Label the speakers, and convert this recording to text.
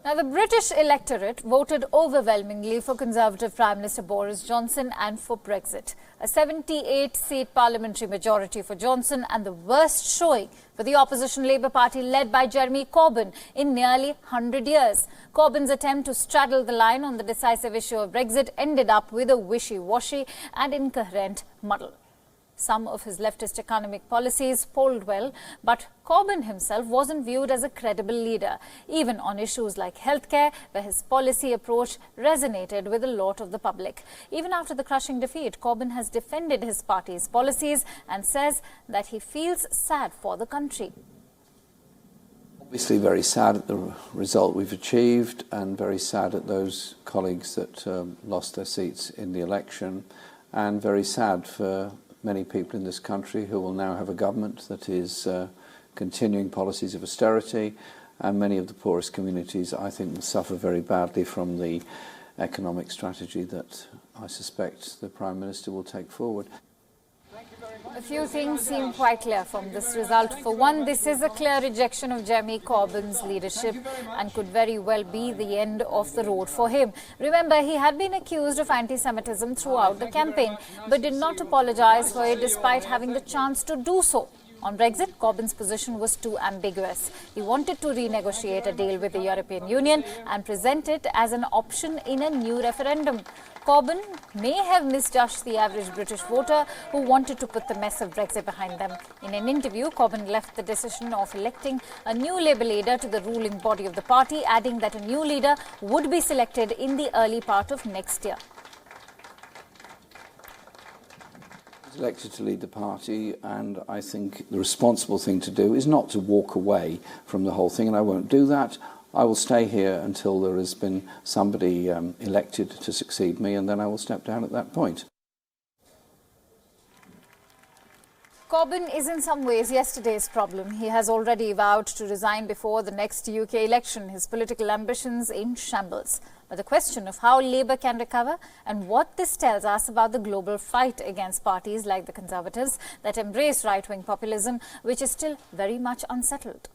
Speaker 1: Now, the British electorate voted overwhelmingly for Conservative Prime Minister Boris Johnson and for Brexit. A 78-seat parliamentary majority for Johnson and the worst showing for the opposition Labour Party led by Jeremy Corbyn in nearly 100 years. Corbyn's attempt to straddle the line on the decisive issue of Brexit ended up with a wishy-washy and incoherent muddle. Some of his leftist economic policies polled well, but Corbyn himself wasn't viewed as a credible leader, even on issues like healthcare, where his policy approach resonated with a lot of the public. Even after the crushing defeat, Corbyn has defended his party's policies and says that he feels sad for the country.
Speaker 2: Obviously very sad at the result we've achieved and very sad at those colleagues that lost their seats in the election, and very sad for many people in this country who will now have a government that is continuing policies of austerity, and many of the poorest communities, I think, will suffer very badly from the economic strategy that I suspect the Prime Minister will take forward.
Speaker 1: A few things seem quite clear from this result. For one, this is a clear rejection of Jeremy Corbyn's leadership and could very well be the end of the road for him. Remember, he had been accused of anti-Semitism throughout the campaign, but did not apologise for it despite having the chance to do so. On Brexit, Corbyn's position was too ambiguous. He wanted to renegotiate a deal with the European Union and present it as an option in a new referendum. Corbyn may have misjudged the average British voter who wanted to put the mess of Brexit behind them. In an interview, Corbyn left the decision of electing a new Labour leader to the ruling body of the party, adding that a new leader would be selected in the early part of next year.
Speaker 2: Elected to lead the party, and I think the responsible thing to do is not to walk away from the whole thing, and I won't do that. I will stay here until there has been somebody elected to succeed me, and then I will step down at that point.
Speaker 1: Corbyn is in some ways yesterday's problem. He has already vowed to resign before the next UK election, his political ambitions in shambles. But the question of how Labour can recover and what this tells us about the global fight against parties like the Conservatives that embrace right-wing populism, which is still very much unsettled.